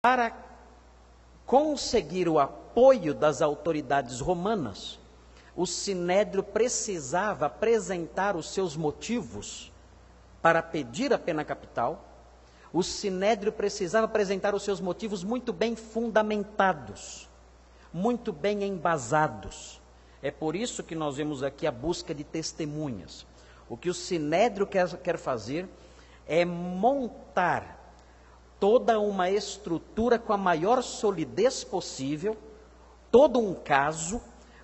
Para conseguir o apoio das autoridades romanas, o Sinédrio precisava apresentar os seus motivos para pedir a pena capital. O Sinédrio precisava apresentar os seus motivos muito bem fundamentados, muito bem embasados. É por isso que nós vemos aqui a busca de testemunhas. O que o Sinédrio quer fazer é montar toda uma estrutura com a maior solidez possível, todo um caso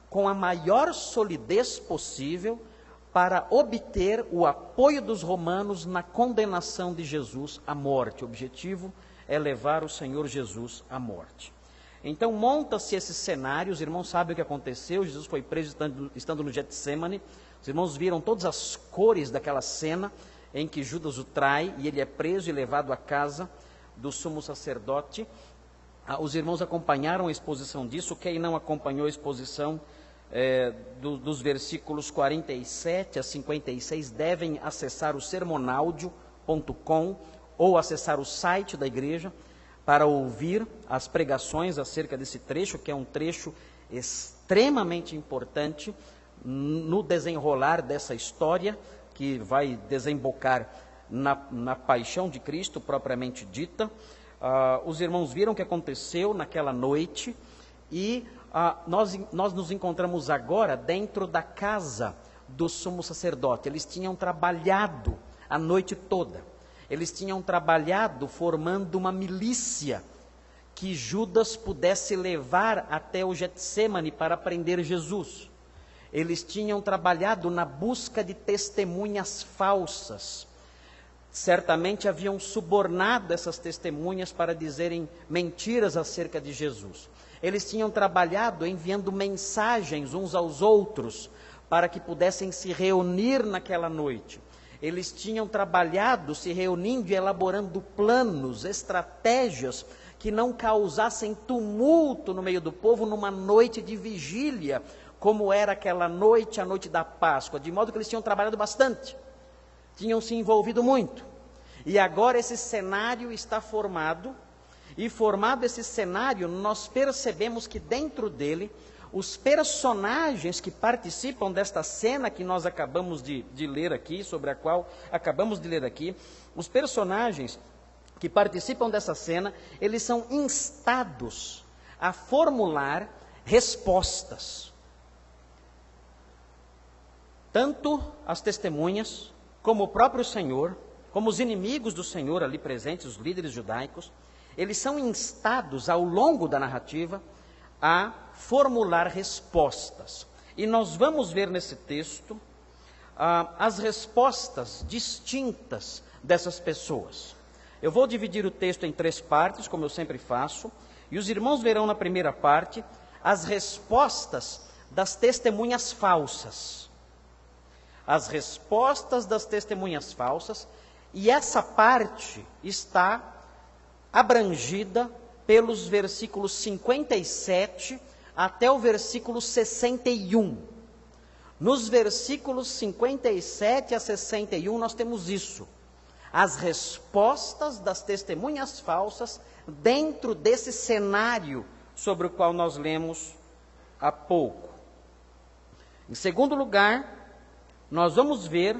com a maior solidez possível, para obter o apoio dos romanos na condenação de Jesus à morte. O objetivo é levar o Senhor Jesus à morte. Então monta-se esse cenário, os irmãos sabem o que aconteceu, Jesus foi preso estando no Getsêmani, os irmãos viram todas as cores daquela cena em que Judas o trai, e ele é preso e levado à casa do sumo sacerdote. Os irmãos acompanharam a exposição disso. Quem não acompanhou a exposição dos versículos 47 a 56, devem acessar o sermonaudio.com ou acessar o site da igreja para ouvir as pregações acerca desse trecho, que é um trecho extremamente importante no desenrolar dessa história, que vai desembocar na paixão de Cristo propriamente dita. Os irmãos viram o que aconteceu naquela noite, e nós nos encontramos agora dentro da casa do sumo sacerdote. Eles tinham trabalhado a noite toda, eles tinham trabalhado formando uma milícia que Judas pudesse levar até o Getsêmani para prender Jesus. Eles tinham trabalhado na busca de testemunhas falsas. Certamente haviam subornado essas testemunhas para dizerem mentiras acerca de Jesus. Eles tinham trabalhado enviando mensagens uns aos outros para que pudessem se reunir naquela noite. Eles tinham trabalhado se reunindo e elaborando planos, estratégias que não causassem tumulto no meio do povo numa noite de vigília, como era aquela noite, a noite da Páscoa, de modo que eles tinham trabalhado bastante, tinham se envolvido muito. E agora esse cenário está formado, e formado esse cenário, nós percebemos que dentro dele, os personagens que participam desta cena que nós acabamos de ler aqui, sobre a qual acabamos de ler aqui, os personagens que participam dessa cena, eles são instados a formular respostas. Tanto as testemunhas, como o próprio Senhor, como os inimigos do Senhor ali presentes, os líderes judaicos, eles são instados ao longo da narrativa a formular respostas. E nós vamos ver nesse texto as respostas distintas dessas pessoas. Eu vou dividir o texto em 3 partes, como eu sempre faço, e os irmãos verão na primeira parte as respostas das testemunhas falsas. As respostas das testemunhas falsas, e essa parte está abrangida pelos versículos 57 até o versículo 61. Nos versículos 57 a 61 nós temos isso, as respostas das testemunhas falsas dentro desse cenário sobre o qual nós lemos há pouco. Em segundo lugar, nós vamos ver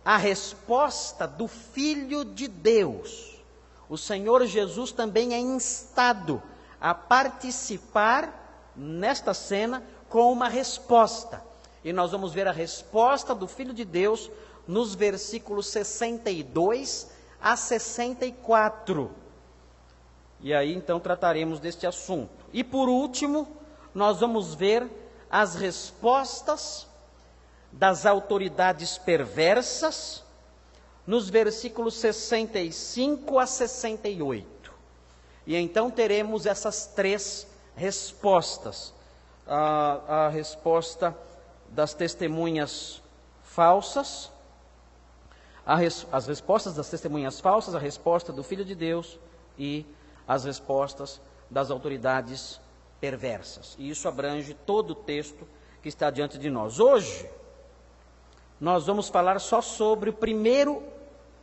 a resposta do Filho de Deus. O Senhor Jesus também é instado a participar nesta cena com uma resposta. E nós vamos ver a resposta do Filho de Deus nos versículos 62 a 64. E aí então trataremos deste assunto. E por último, nós vamos ver as respostas das autoridades perversas, nos versículos 65 a 68. E então teremos essas 3 respostas. A resposta das testemunhas falsas, as respostas das testemunhas falsas, a resposta do Filho de Deus e as respostas das autoridades perversas. E isso abrange todo o texto que está diante de nós. Hoje, nós vamos falar só sobre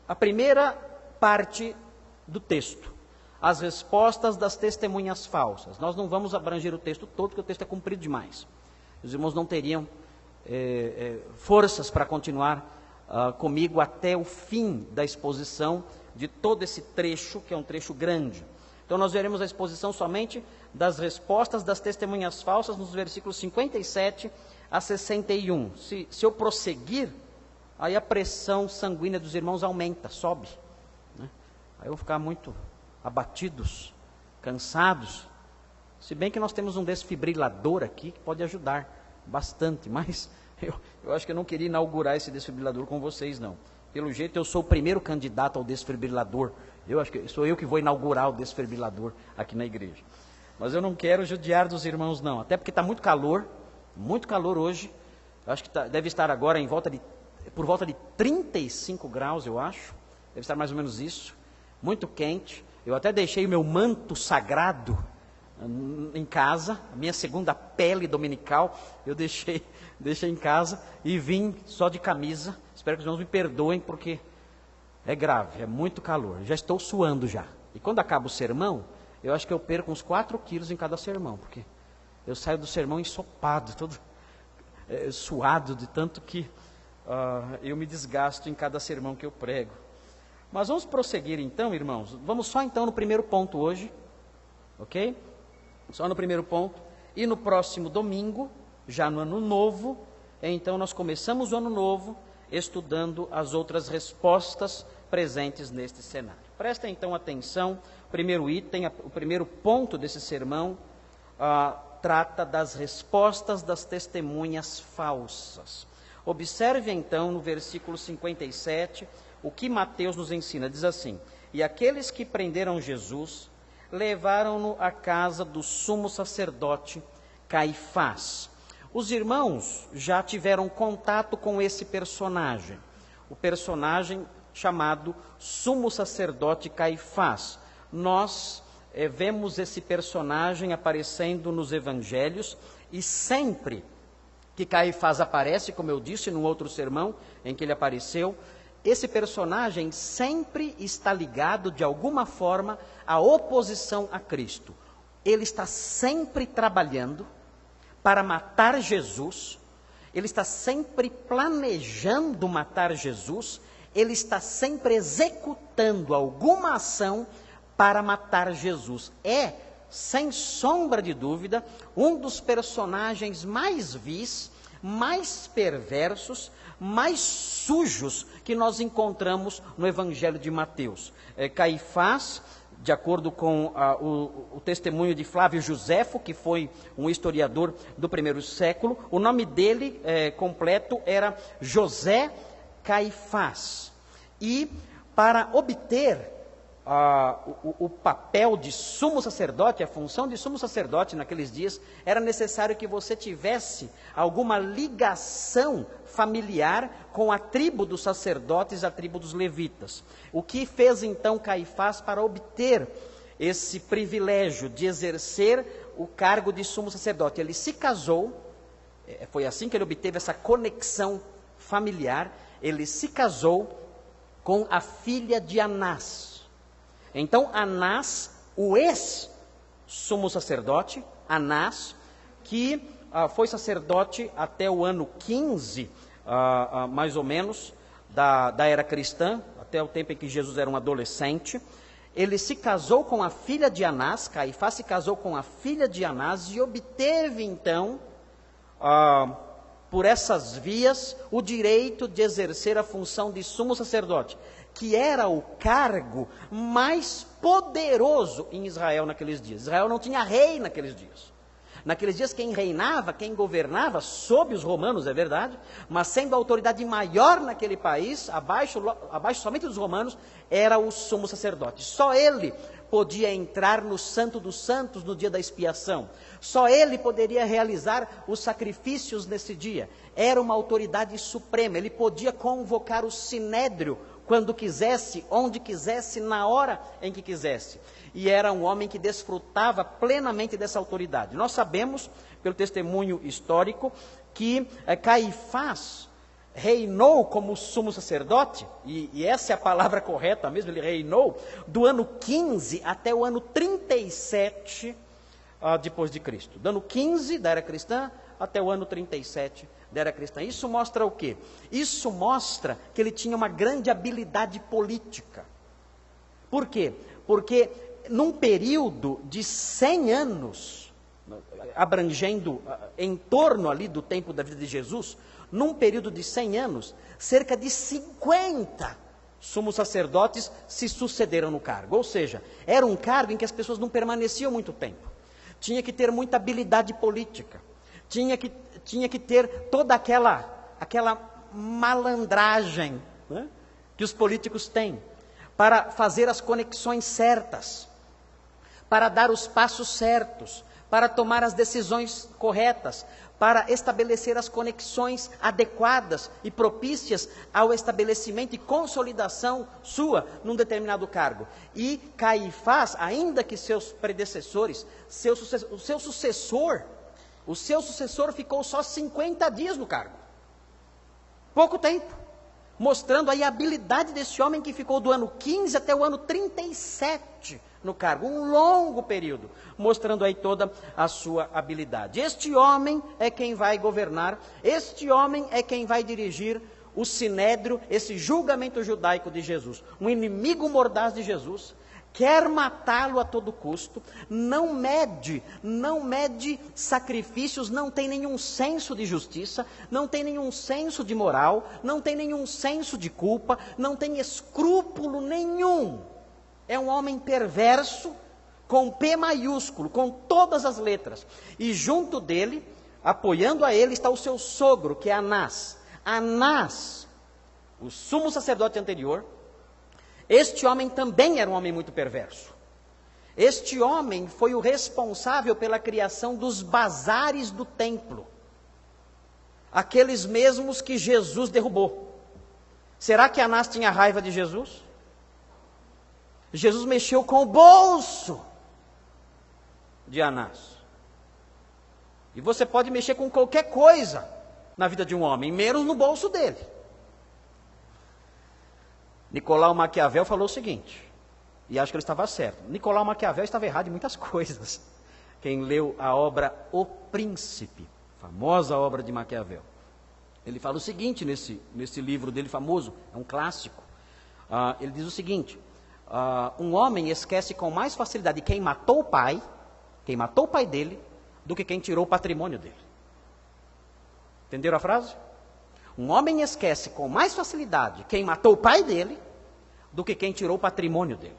a primeira parte do texto. as respostas das testemunhas falsas. Nós não vamos abranger o texto todo, porque o texto é comprido demais. Os irmãos não teriam forças para continuar comigo até o fim da exposição de todo esse trecho, que é um trecho grande. Então nós veremos a exposição somente das respostas das testemunhas falsas nos versículos 57 a 61. Se eu prosseguir, aí a pressão sanguínea dos irmãos aumenta, sobe, né? Aí eu vou ficar muito abatidos, cansados. Se bem que nós temos um desfibrilador aqui que pode ajudar bastante, mas eu acho que eu não queria inaugurar esse desfibrilador com vocês, não. Pelo jeito eu sou o primeiro candidato ao desfibrilador. Eu acho que sou eu que vou inaugurar o desfibrilador aqui na igreja. Mas eu não quero judiar dos irmãos, não. Até porque está muito calor hoje. Eu acho que deve estar agora por volta de 35 graus, eu acho. Deve estar mais ou menos isso. Muito quente. Eu até deixei o meu manto sagrado em casa, a minha segunda pele dominical, eu deixei em casa e vim só de camisa. Espero que os irmãos me perdoem, porque é grave, é muito calor. Já estou suando já. E quando acaba o sermão, eu acho que eu perco uns 4 quilos em cada sermão, porque eu saio do sermão ensopado, todo suado, de tanto que eu me desgasto em cada sermão que eu prego. Mas vamos prosseguir então, irmãos. Vamos só então no primeiro ponto hoje, ok? Só no primeiro ponto. E no próximo domingo, já no ano novo, então nós começamos o ano novo estudando as outras respostas presentes neste cenário. Prestem então atenção, o primeiro item, o primeiro ponto desse sermão, trata das respostas das testemunhas falsas. Observe então no versículo 57, o que Mateus nos ensina. Diz assim: e aqueles que prenderam Jesus, levaram-no à casa do sumo sacerdote Caifás. Os irmãos já tiveram contato com esse personagem, o personagem chamado sumo sacerdote Caifás. Nós vemos esse personagem aparecendo nos evangelhos, e sempre que Caifás aparece, como eu disse num outro sermão em que ele apareceu, esse personagem sempre está ligado de alguma forma à oposição a Cristo. Ele está sempre trabalhando para matar Jesus, ele está sempre planejando matar Jesus, ele está sempre executando alguma ação para matar Jesus. É, sem sombra de dúvida, um dos personagens mais vis, mais perversos, mais sujos que nós encontramos no Evangelho de Mateus. Caifás, de acordo com o testemunho de Flávio Josefo, que foi um historiador do primeiro século, o nome dele completo era José Caifás. E para obter o papel de sumo sacerdote, a função de sumo sacerdote naqueles dias, era necessário que você tivesse alguma ligação familiar com a tribo dos sacerdotes, a tribo dos levitas. O que fez então Caifás para obter esse privilégio de exercer o cargo de sumo sacerdote? Ele se casou, foi assim que ele obteve essa conexão familiar, ele se casou com a filha de Anás. Então Anás, o ex-sumo sacerdote, Anás, que foi sacerdote até o ano 15, mais ou menos, da era cristã, até o tempo em que Jesus era um adolescente. Ele se casou com a filha de Anás, Caifás se casou com a filha de Anás e obteve então, por essas vias, o direito de exercer a função de sumo sacerdote, que era o cargo mais poderoso em Israel naqueles dias. Israel não tinha rei naqueles dias. Naqueles dias quem reinava, quem governava, sob os romanos, é verdade, mas sendo a autoridade maior naquele país, abaixo somente dos romanos, era o sumo sacerdote. Só ele podia entrar no Santo dos Santos no dia da expiação. Só ele poderia realizar os sacrifícios nesse dia. Era uma autoridade suprema, ele podia convocar o sinédrio quando quisesse, onde quisesse, na hora em que quisesse. E era um homem que desfrutava plenamente dessa autoridade. Nós sabemos, pelo testemunho histórico, que Caifás reinou como sumo sacerdote, e essa é a palavra correta mesmo, ele reinou do ano 15 até o ano 37 depois de Cristo. Do ano 15 da era cristã até o ano 37 da era cristã. Isso mostra o quê? Isso mostra que ele tinha uma grande habilidade política. Por quê? Porque num período de 100 anos, abrangendo em torno ali do tempo da vida de Jesus, num período de 100 anos, cerca de 50 sumos sacerdotes se sucederam no cargo. Ou seja, era um cargo em que as pessoas não permaneciam muito tempo. Tinha que ter muita habilidade política. Tinha que ter toda aquela malandragem, né, que os políticos têm, para fazer as conexões certas, para dar os passos certos, para tomar as decisões corretas, para estabelecer as conexões adequadas e propícias ao estabelecimento e consolidação sua num determinado cargo. E Caifás, ainda que seus predecessores, o seu sucessor ficou só 50 dias no cargo. Pouco tempo. Mostrando aí a habilidade desse homem que ficou do ano 15 até o ano 37 no cargo. Um longo período. Mostrando aí toda a sua habilidade. Este homem é quem vai governar. Este homem é quem vai dirigir o sinédrio, esse julgamento judaico de Jesus. Um inimigo mordaz de Jesus. Quer matá-lo a todo custo, não mede sacrifícios, não tem nenhum senso de justiça, não tem nenhum senso de moral, não tem nenhum senso de culpa, não tem escrúpulo nenhum. É um homem perverso, com P maiúsculo, com todas as letras. E junto dele, apoiando a ele, está o seu sogro, que é Anás. Anás, o sumo sacerdote anterior. Este homem também era um homem muito perverso. Este homem foi o responsável pela criação dos bazares do templo. Aqueles mesmos que Jesus derrubou. Será que Anás tinha raiva de Jesus? Jesus mexeu com o bolso de Anás. E você pode mexer com qualquer coisa na vida de um homem, menos no bolso dele. Nicolau Maquiavel falou o seguinte, e acho que ele estava certo. Nicolau Maquiavel estava errado em muitas coisas. Quem leu a obra O Príncipe, famosa obra de Maquiavel, ele fala o seguinte nesse livro dele famoso, é um clássico. Ele diz o seguinte, um homem esquece com mais facilidade quem matou o pai dele, do que quem tirou o patrimônio dele. Entenderam a frase? Um homem esquece com mais facilidade quem matou o pai dele do que quem tirou o patrimônio dele.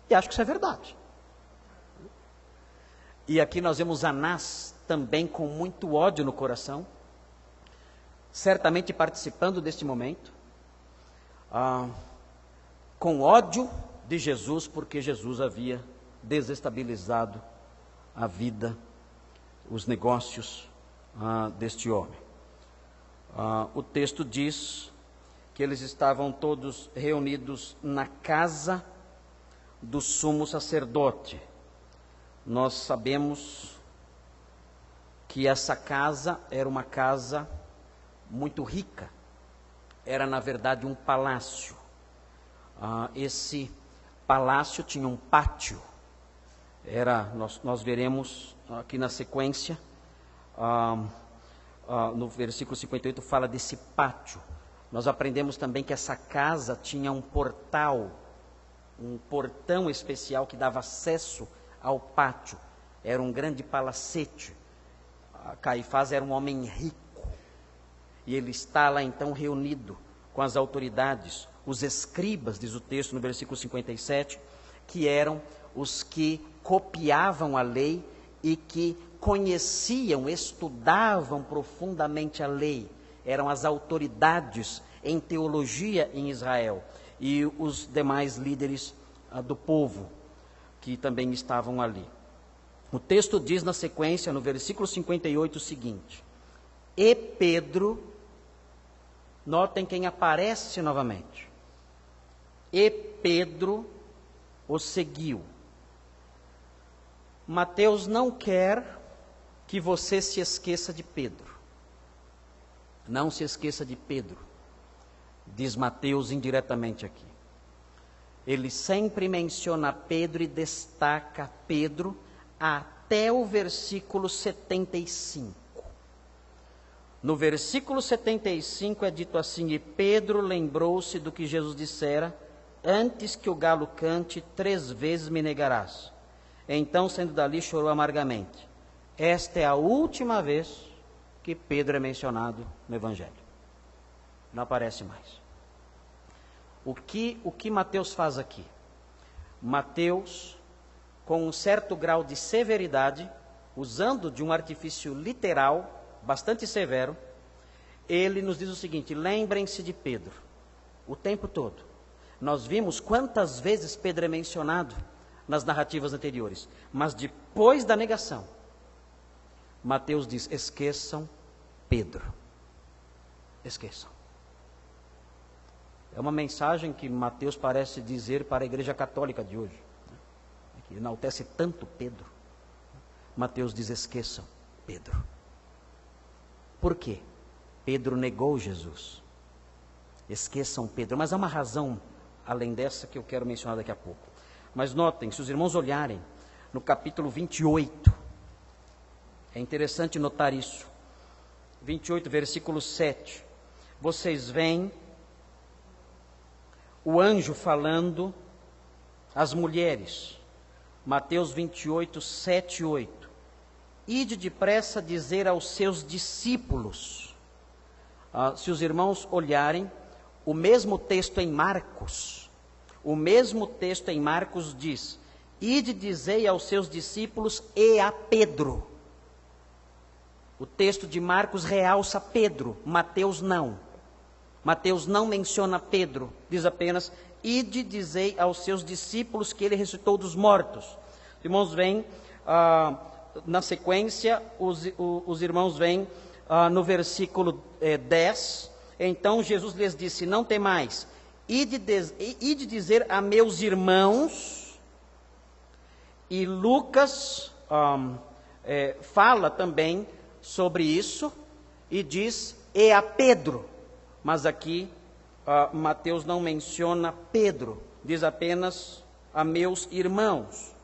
E acho que isso é verdade. E aqui nós vemos Anás também com muito ódio no coração, certamente participando deste momento, com ódio de Jesus, porque Jesus havia desestabilizado a vida, os negócios deste homem. O texto diz que eles estavam todos reunidos na casa do sumo sacerdote. Nós sabemos que essa casa era uma casa muito rica. Era, na verdade, um palácio. Esse palácio tinha um pátio. Nós veremos aqui na sequência, no versículo 58 fala desse pátio. Nós aprendemos também que essa casa tinha um portal, um portão especial que dava acesso ao pátio. Era um grande palacete. Caifás era um homem rico. E ele está lá então reunido com as autoridades, os escribas, diz o texto no versículo 57, que eram os que copiavam a lei e que conheciam, estudavam profundamente a lei. Eram as autoridades em teologia em Israel e os demais líderes do povo que também estavam ali. O texto diz na sequência, no versículo 58, o seguinte: e Pedro, notem quem aparece novamente, e Pedro o seguiu. Mateus não quer que você se esqueça de Pedro. Não se esqueça de Pedro, diz Mateus indiretamente aqui. Ele sempre menciona Pedro e destaca Pedro até o versículo 75. No versículo 75 é dito assim: e Pedro lembrou-se do que Jesus dissera: antes que o galo cante, 3 vezes me negarás. Então, saindo dali, chorou amargamente. Esta é a última vez que Pedro é mencionado no Evangelho. Não aparece mais. O que Mateus faz aqui? Mateus, com um certo grau de severidade, usando de um artifício literal, bastante severo, ele nos diz o seguinte: lembrem-se de Pedro, o tempo todo. Nós vimos quantas vezes Pedro é mencionado nas narrativas anteriores, mas depois da negação, Mateus diz: esqueçam Pedro. Esqueçam. É uma mensagem que Mateus parece dizer para a igreja católica de hoje, que enaltece tanto Pedro. Mateus diz: esqueçam Pedro. Por quê? Pedro negou Jesus. Esqueçam Pedro. Mas há uma razão além dessa que eu quero mencionar daqui a pouco. Mas notem, se os irmãos olharem no capítulo 28, é interessante notar isso. 28, versículo 7. Vocês veem o anjo falando às mulheres. Mateus 28, 7 e 8. Ide depressa dizer aos seus discípulos. Se os irmãos olharem, o mesmo texto em Marcos, diz: ide dizei aos seus discípulos e a Pedro. O texto de Marcos realça Pedro, Mateus não. Mateus não menciona Pedro, diz apenas: ide dizei aos seus discípulos que ele ressuscitou dos mortos. Os irmãos veem, na sequência, os irmãos veem no versículo 10, então Jesus lhes disse: não temais, ide dizer a meus irmãos. E Lucas fala também sobre isso e diz: e a Pedro. Mas aqui Mateus não menciona Pedro, diz apenas a meus irmãos.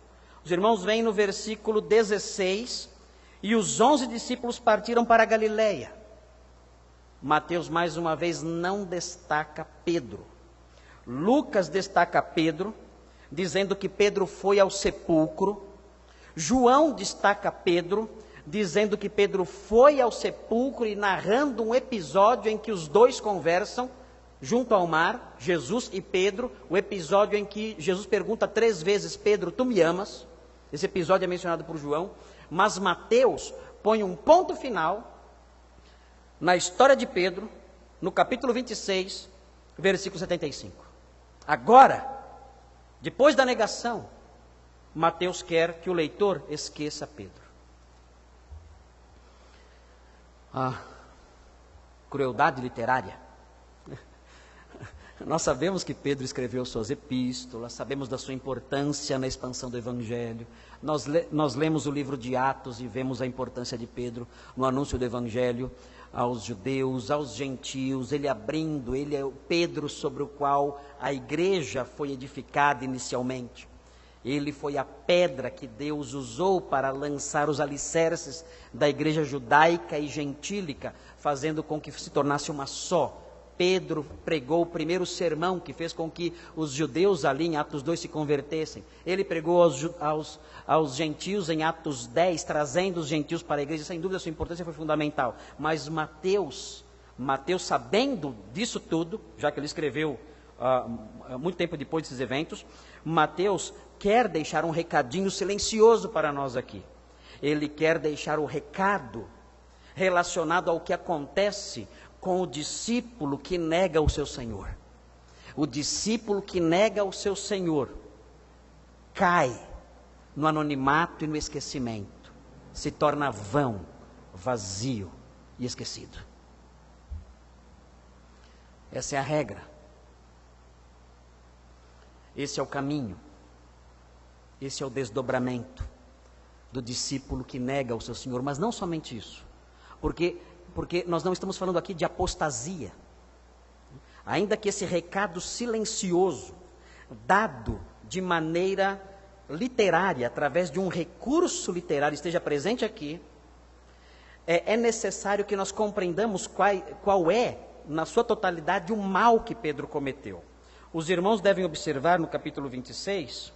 Os irmãos veem no versículo 16: e os 11 discípulos partiram para a Galileia. Mateus mais uma vez não destaca Pedro. Lucas destaca Pedro, dizendo que Pedro foi ao sepulcro. João destaca Pedro, dizendo que Pedro foi ao sepulcro e narrando um episódio em que os dois conversam junto ao mar, Jesus e Pedro, o episódio em que Jesus pergunta 3 vezes: Pedro, tu me amas? Esse episódio é mencionado por João, mas Mateus põe um ponto final na história de Pedro, no capítulo 26, versículo 75. Agora, depois da negação, Mateus quer que o leitor esqueça Pedro. Crueldade literária. Nós sabemos que Pedro escreveu suas epístolas, sabemos da sua importância na expansão do Evangelho. Nós lemos o livro de Atos e vemos a importância de Pedro no anúncio do Evangelho aos judeus, aos gentios, ele é o Pedro sobre o qual a igreja foi edificada inicialmente. Ele foi a pedra que Deus usou para lançar os alicerces da igreja judaica e gentílica, fazendo com que se tornasse uma só. Pedro pregou o primeiro sermão que fez com que os judeus ali em Atos 2 se convertessem. Ele pregou aos gentios em Atos 10, trazendo os gentios para a igreja. Sem dúvida a sua importância foi fundamental. Mas Mateus, sabendo disso tudo, já que ele escreveu muito tempo depois desses eventos, Mateus quer deixar um recadinho silencioso para nós aqui. Ele quer deixar o recado relacionado ao que acontece com o discípulo que nega o seu Senhor. O discípulo que nega o seu Senhor cai no anonimato e no esquecimento, se torna vão, vazio e esquecido. Essa é a regra. Esse é o caminho. Esse é o desdobramento do discípulo que nega o seu Senhor. Mas não somente isso, porque porque nós não estamos falando aqui de apostasia. Ainda que esse recado silencioso, dado de maneira literária, através de um recurso literário, esteja presente aqui, é necessário que nós compreendamos qual é, na sua totalidade, o mal que Pedro cometeu. Os irmãos devem observar no capítulo 26,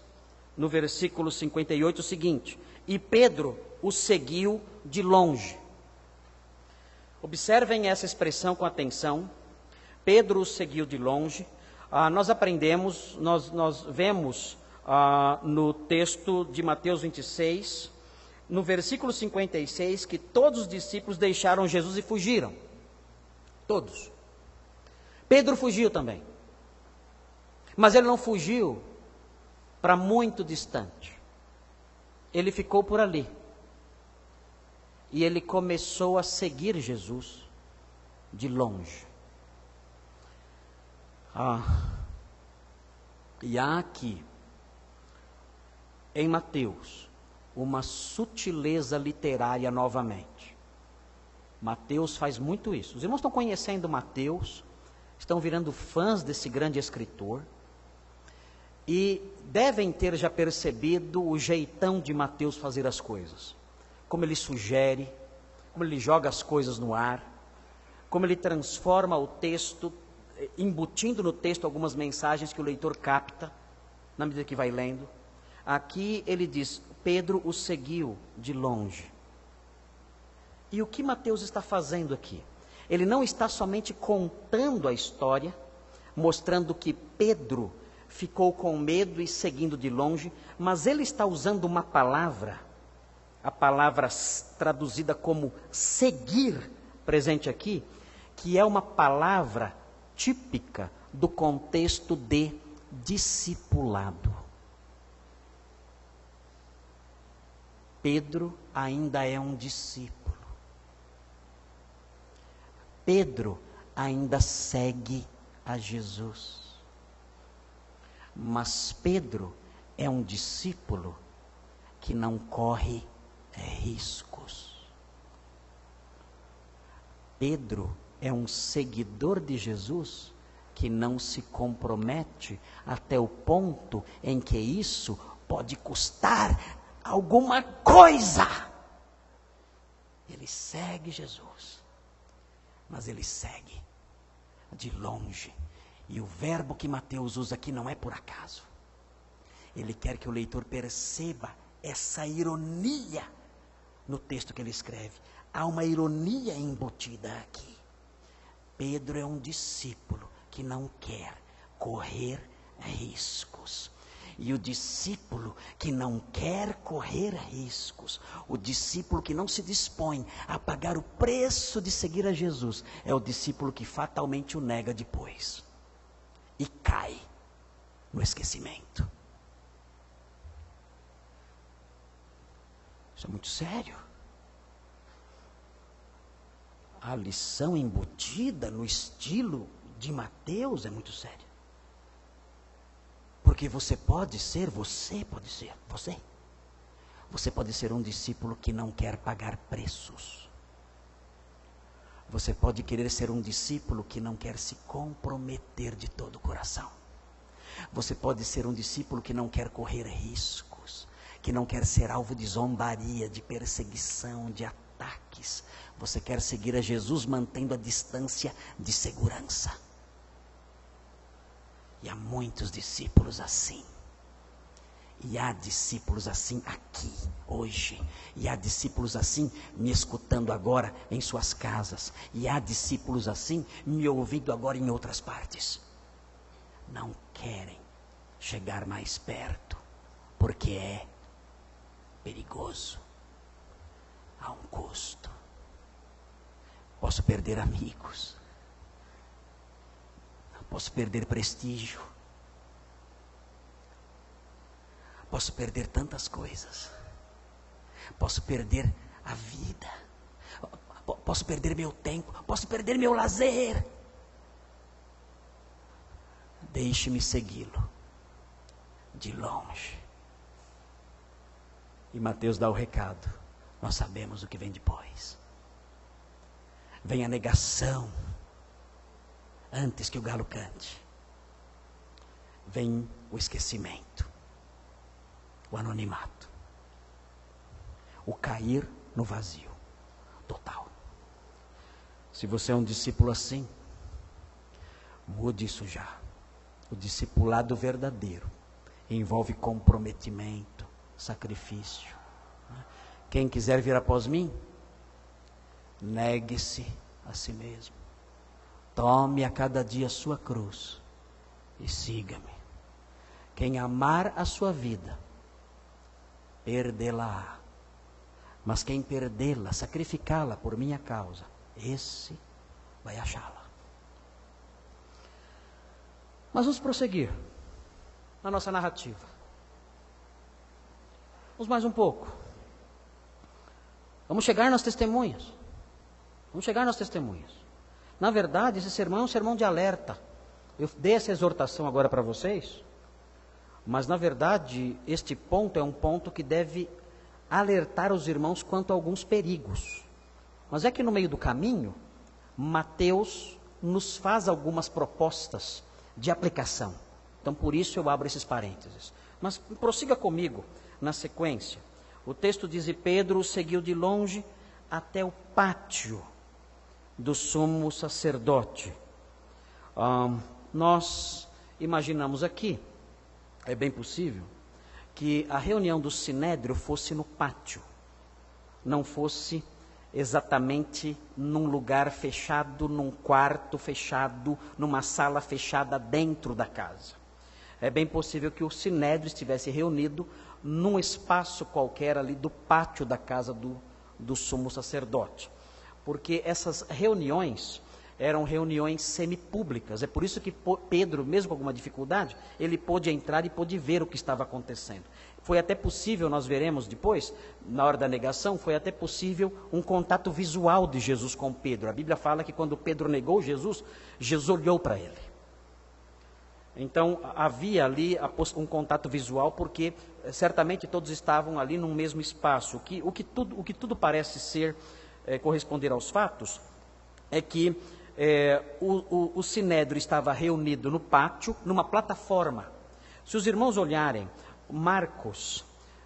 no versículo 58, o seguinte: e Pedro o seguiu de longe. Observem essa expressão com atenção. Pedro o seguiu de longe. Nós aprendemos, nós vemos no texto de Mateus 26, no versículo 56, que todos os discípulos deixaram Jesus e fugiram. Todos. Pedro fugiu também. Mas ele não fugiu para muito distante. Ele ficou por ali. E ele começou a seguir Jesus de longe. E há aqui, em Mateus, uma sutileza literária novamente. Mateus faz muito isso. Os irmãos estão conhecendo Mateus, estão virando fãs desse grande escritor, e devem ter já percebido o jeitão de Mateus fazer as coisas. Como ele sugere, como ele joga as coisas no ar, como ele transforma o texto, embutindo no texto algumas mensagens que o leitor capta, na medida que vai lendo. Aqui ele diz, Pedro o seguiu de longe. E o que Mateus está fazendo aqui? Ele não está somente contando a história, mostrando que Pedro ficou com medo e seguindo de longe, mas ele está usando uma palavra, a palavra traduzida como seguir, presente aqui, que é uma palavra típica do contexto de discipulado. Pedro ainda é um discípulo. Pedro ainda segue a Jesus. Mas Pedro é um discípulo que não corre riscos. Pedro é um seguidor de Jesus que não se compromete até o ponto em que isso pode custar alguma coisa. Ele segue Jesus, mas ele segue de longe. E o verbo que Mateus usa aqui não é por acaso. Ele quer que o leitor perceba essa ironia no texto que ele escreve. Há uma ironia embutida aqui. Pedro é um discípulo que não quer correr riscos. E o discípulo que não quer correr riscos, o discípulo que não se dispõe a pagar o preço de seguir a Jesus, é o discípulo que fatalmente o nega depois. E cai no esquecimento. Isso é muito sério. A lição embutida no estilo de Mateus é muito séria. Porque você pode ser um discípulo que não quer pagar preços. Você pode querer ser um discípulo que não quer se comprometer de todo o coração. Você pode ser um discípulo que não quer correr riscos, que não quer ser alvo de zombaria, de perseguição, de ataques. Você quer seguir a Jesus mantendo a distância de segurança. E há muitos discípulos assim. E há discípulos assim aqui, hoje. E há discípulos assim me escutando agora em suas casas. E há discípulos assim me ouvindo agora em outras partes. Não querem chegar mais perto, porque é perigoso. Há um custo. Posso perder amigos. Posso perder prestígio. Posso perder tantas coisas. Posso perder a vida. Posso perder meu tempo. Posso perder meu lazer. Deixe-me segui-lo de longe. E Mateus dá o recado. Nós sabemos o que vem depois. vem a negação, antes que o galo cante. Vem o esquecimento, o anonimato, o cair no vazio total. Se você é um discípulo assim, mude isso já. O discipulado verdadeiro envolve comprometimento, sacrifício. Quem quiser vir após mim, negue-se a si mesmo. Tome a cada dia a sua cruz e siga-me. Quem amar a sua vida, perdê-la. Mas quem perdê-la, sacrificá-la por minha causa, esse vai achá-la. Mas vamos prosseguir na nossa narrativa. Vamos mais um pouco. Vamos chegar nas testemunhas. Vamos chegar nas testemunhas. Na verdade, esse sermão é um sermão de alerta. Eu dei essa exortação agora para vocês, mas na verdade, este ponto é um ponto que deve alertar os irmãos quanto a alguns perigos. Mas é que no meio do caminho, Mateus nos faz algumas propostas de aplicação. Então por isso eu abro esses parênteses. Mas prossiga comigo na sequência. O texto diz: e Pedro seguiu de longe até o pátio do sumo sacerdote. Nós imaginamos aqui, é bem possível, que a reunião do Sinédrio fosse no pátio, não fosse exatamente num lugar fechado, num quarto fechado, numa sala fechada dentro da casa. É bem possível que o Sinédrio estivesse reunido num espaço qualquer ali do pátio da casa do sumo sacerdote. Porque essas reuniões eram reuniões semipúblicas. É por isso que Pedro, mesmo com alguma dificuldade, ele pôde entrar e pôde ver o que estava acontecendo. Foi até possível, nós veremos depois, na hora da negação, foi até possível um contato visual de Jesus com Pedro. A Bíblia fala que quando Pedro negou Jesus, Jesus olhou para ele. Então havia ali um contato visual, porque certamente todos estavam ali num mesmo espaço. O que tudo parece ser, corresponder aos fatos, é que o Sinédrio estava reunido no pátio, numa plataforma. Se os irmãos olharem Marcos,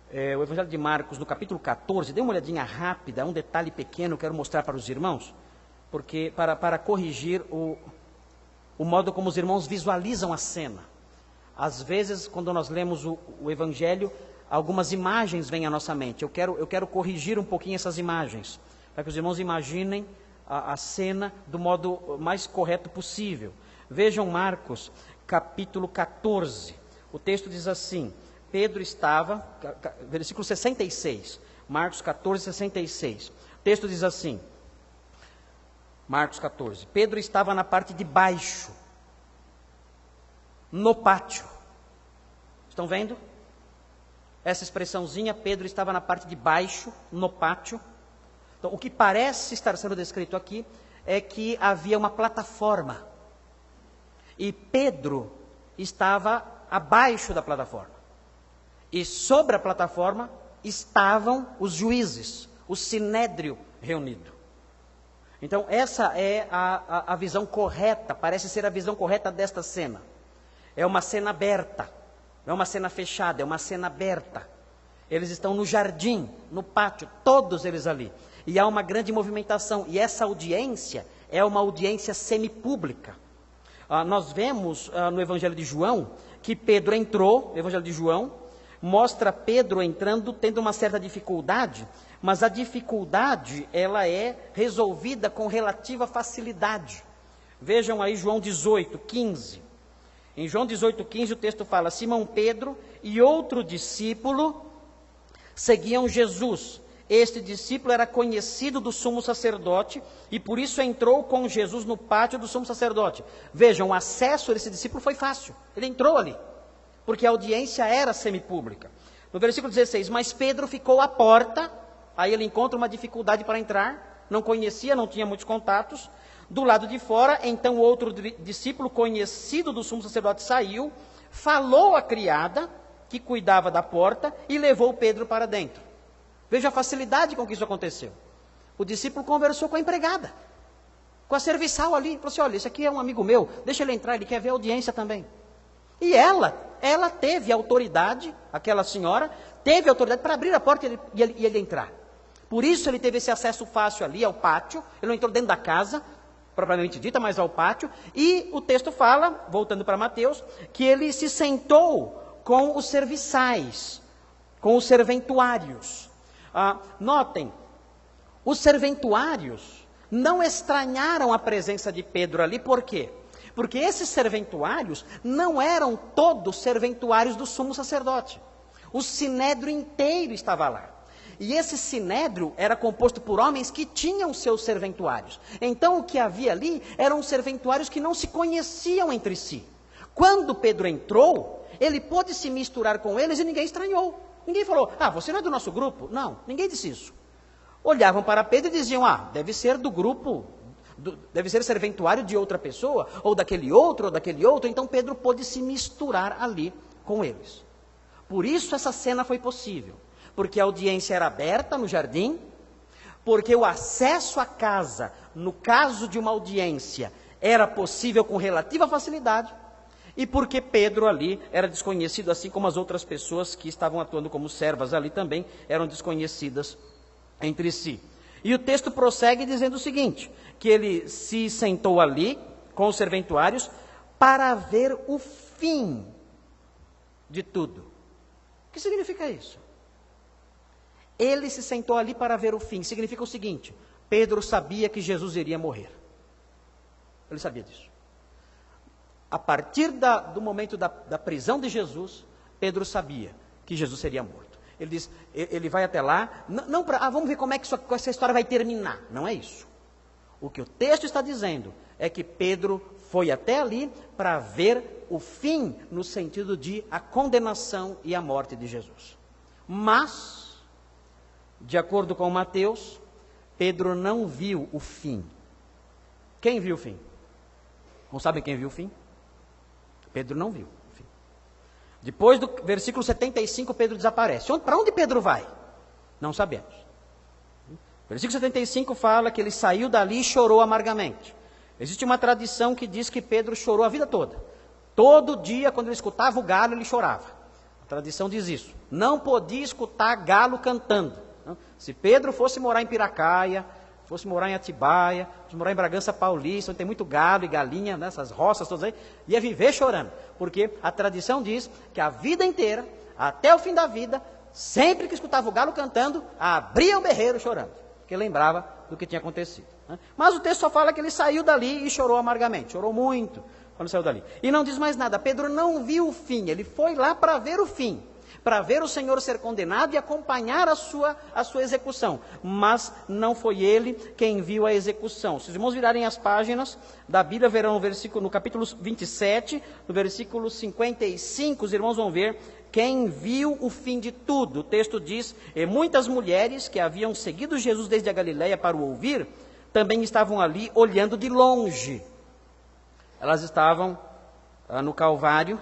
o Evangelho de Marcos, no capítulo 14, dê uma olhadinha rápida, um detalhe pequeno que eu quero mostrar para os irmãos, porque para corrigir o modo como os irmãos visualizam a cena. Às vezes, quando nós lemos o Evangelho, algumas imagens vêm à nossa mente. Eu quero corrigir um pouquinho essas imagens, para que os irmãos imaginem a cena do modo mais correto possível. Vejam Marcos, capítulo 14. O texto diz assim: Pedro estava, versículo 66, Marcos 14, 66. O texto diz assim, Marcos 14, Pedro estava na parte de baixo, no pátio. Estão vendo? Essa expressãozinha, Pedro estava na parte de baixo, no pátio. Então, o que parece estar sendo descrito aqui é que havia uma plataforma. E Pedro estava abaixo da plataforma. E sobre a plataforma estavam os juízes, o sinédrio reunido. Então, essa é a visão correta, parece ser a visão correta desta cena. É uma cena aberta, não é uma cena fechada, é uma cena aberta. Eles estão no jardim, no pátio, todos eles ali. E há uma grande movimentação, e essa audiência é uma audiência semipública. Nós vemos no Evangelho de João, que Pedro entrou, o Evangelho de João, mostra Pedro entrando, tendo uma certa dificuldade, mas a dificuldade, ela é resolvida com relativa facilidade. Vejam aí João 18, 15. Em João 18, 15 o texto fala: Simão Pedro e outro discípulo seguiam Jesus. Este discípulo era conhecido do sumo sacerdote e por isso entrou com Jesus no pátio do sumo sacerdote. Vejam, o acesso desse discípulo foi fácil. Ele entrou ali, porque a audiência era semipública. No versículo 16, mas Pedro ficou à porta, aí ele encontra uma dificuldade para entrar, não conhecia, não tinha muitos contatos. Do lado de fora, então o outro discípulo conhecido do sumo sacerdote saiu, falou à criada que cuidava da porta e levou Pedro para dentro. Veja a facilidade com que isso aconteceu. O discípulo conversou com a empregada. com a serviçal ali. Falou assim, olha, esse aqui é um amigo meu, deixa ele entrar, ele quer ver a audiência também. E ela teve autoridade, aquela senhora, teve autoridade para abrir a porta e ele entrar. Por isso ele teve esse acesso fácil ali ao pátio, ele não entrou dentro da casa, propriamente dita, mas ao pátio, e o texto fala, voltando para Mateus, que ele se sentou com os serviçais, com os serventuários. Notem, os serventuários não estranharam a presença de Pedro ali, por quê? Porque esses serventuários não eram todos serventuários do sumo sacerdote. O sinédrio inteiro estava lá. E esse sinédrio era composto por homens que tinham seus serventuários. Então o que havia ali eram serventuários que não se conheciam entre si. Quando Pedro entrou, ele pôde se misturar com eles e ninguém estranhou. Ninguém falou, você não é do nosso grupo? Não, ninguém disse isso. Olhavam para Pedro e diziam, deve ser do grupo, deve ser serventuário de outra pessoa, ou daquele outro. Então Pedro pôde se misturar ali com eles. Por isso essa cena foi possível. Porque a audiência era aberta no jardim, porque o acesso à casa, no caso de uma audiência, era possível com relativa facilidade, e porque Pedro ali era desconhecido, assim como as outras pessoas que estavam atuando como servas ali também eram desconhecidas entre si. E o texto prossegue dizendo o seguinte, que ele se sentou ali com os serventuários para ver o fim de tudo. O que significa isso? Ele se sentou ali para ver o fim. Significa o seguinte, Pedro sabia que Jesus iria morrer. Ele sabia disso. A partir do momento da prisão de Jesus, Pedro sabia que Jesus seria morto. Ele diz, ele vai até lá, não para, vamos ver como é que essa história vai terminar. Não é isso. O que o texto está dizendo é que Pedro foi até ali para ver o fim, no sentido de a condenação e a morte de Jesus. Mas, de acordo com Mateus, Pedro não viu o fim. Quem viu o fim? Não sabem quem viu o fim? Pedro não viu o fim. Depois do versículo 75, Pedro desaparece. Para onde Pedro vai? Não sabemos. Versículo 75 fala que ele saiu dali e chorou amargamente. Existe uma tradição que diz que Pedro chorou a vida toda. Todo dia, quando ele escutava o galo, ele chorava. A tradição diz isso. Não podia escutar galo cantando. Se Pedro fosse morar em Piracaia, fosse morar em Atibaia, fosse morar em Bragança Paulista, onde tem muito gado e galinha, nessas roças todas aí, ia viver chorando. Porque a tradição diz que a vida inteira, até o fim da vida, sempre que escutava o galo cantando, abria o berreiro chorando. Porque lembrava do que tinha acontecido. Mas o texto só fala que ele saiu dali e chorou amargamente. Chorou muito quando saiu dali. E não diz mais nada. Pedro não viu o fim. Ele foi lá para ver o fim. Para ver o Senhor ser condenado e acompanhar a sua execução. Mas não foi ele quem viu a execução. Se os irmãos virarem as páginas da Bíblia, verão no capítulo 27, no versículo 55, os irmãos vão ver quem viu o fim de tudo. O texto diz, e muitas mulheres que haviam seguido Jesus desde a Galiléia para o ouvir, também estavam ali olhando de longe. Elas estavam no Calvário,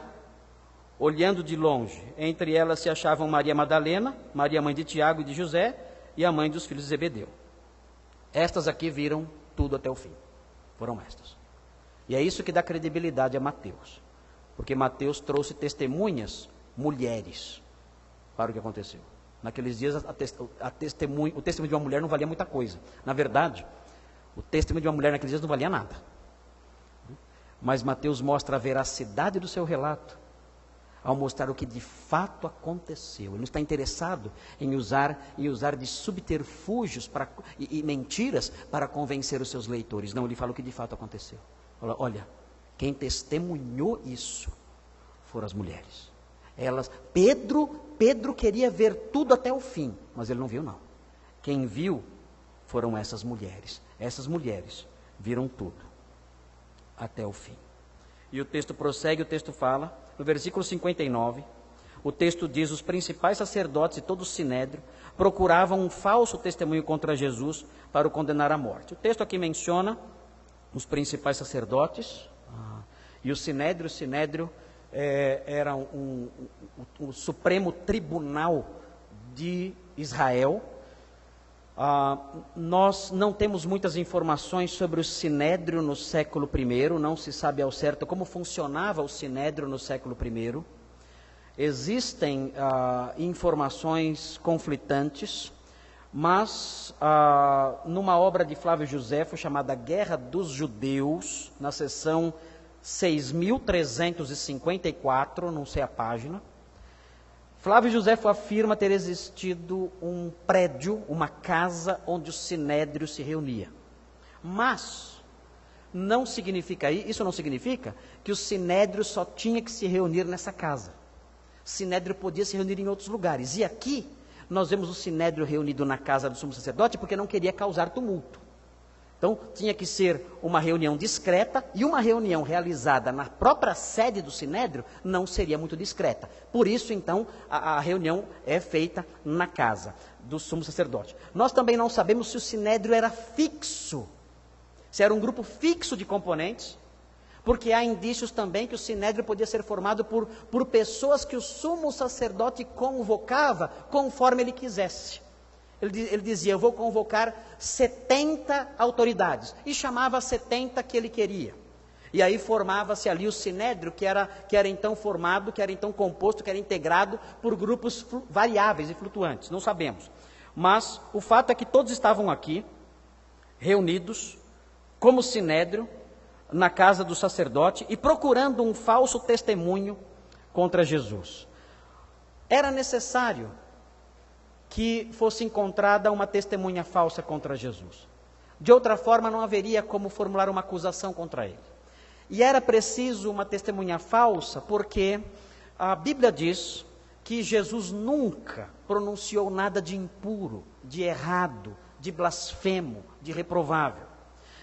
olhando de longe. Entre elas se achavam Maria Madalena, Maria mãe de Tiago e de José, e a mãe dos filhos de Zebedeu. Estas aqui viram tudo até o fim. Foram estas. E é isso que dá credibilidade a Mateus. Porque Mateus trouxe testemunhas, mulheres, para o que aconteceu. Naqueles dias, o testemunho de uma mulher não valia muita coisa. Na verdade, o testemunho de uma mulher naqueles dias não valia nada. Mas Mateus mostra a veracidade do seu relato, ao mostrar o que de fato aconteceu. Ele não está interessado em usar de subterfúgios e mentiras para convencer os seus leitores. Não, ele fala o que de fato aconteceu. Olha, quem testemunhou isso foram as mulheres. Pedro queria ver tudo até o fim, mas ele não viu não. Quem viu foram essas mulheres. Essas mulheres viram tudo até o fim. E o texto prossegue, o texto fala, no versículo 59, o texto diz, os principais sacerdotes e todo o sinédrio procuravam um falso testemunho contra Jesus para o condenar à morte. O texto aqui menciona os principais sacerdotes e o sinédrio era o supremo tribunal de Israel. Nós não temos muitas informações sobre o Sinédrio no século I, não se sabe ao certo como funcionava o Sinédrio no século I. Existem informações conflitantes, mas numa obra de Flávio Josefo chamada Guerra dos Judeus, na seção 6.354, não sei a página, Flávio Josefo afirma ter existido um prédio, uma casa onde o Sinédrio se reunia. Mas isso não significa que o Sinédrio só tinha que se reunir nessa casa. O Sinédrio podia se reunir em outros lugares. E aqui nós vemos o Sinédrio reunido na casa do sumo sacerdote porque não queria causar tumulto. Então, tinha que ser uma reunião discreta, e uma reunião realizada na própria sede do Sinédrio não seria muito discreta. Por isso, então, a reunião é feita na casa do sumo sacerdote. Nós também não sabemos se o Sinédrio era fixo, se era um grupo fixo de componentes, porque há indícios também que o Sinédrio podia ser formado por pessoas que o sumo sacerdote convocava conforme ele quisesse. Ele dizia, eu vou convocar 70 autoridades, e chamava 70 que ele queria. E aí formava-se ali o Sinédrio, que era então formado, que era então composto, que era integrado por grupos variáveis e flutuantes, não sabemos. Mas o fato é que todos estavam aqui, reunidos, como Sinédrio, na casa do sacerdote, e procurando um falso testemunho contra Jesus. Era necessário que fosse encontrada uma testemunha falsa contra Jesus. De outra forma, não haveria como formular uma acusação contra ele. E era preciso uma testemunha falsa, porque a Bíblia diz que Jesus nunca pronunciou nada de impuro, de errado, de blasfemo, de reprovável.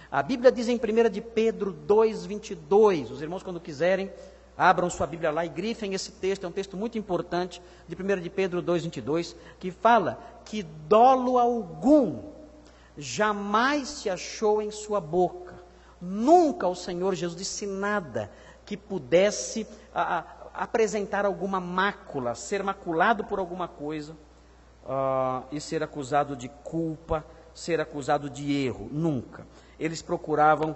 A Bíblia diz em 1 de Pedro 2:22, os irmãos quando quiserem, abram sua Bíblia lá e grifem esse texto, é um texto muito importante, de 1 de Pedro 2:22, que fala que dolo algum jamais se achou em sua boca. Nunca o Senhor Jesus disse nada que pudesse apresentar alguma mácula, ser maculado por alguma coisa e ser acusado de culpa, ser acusado de erro. Nunca. Eles procuravam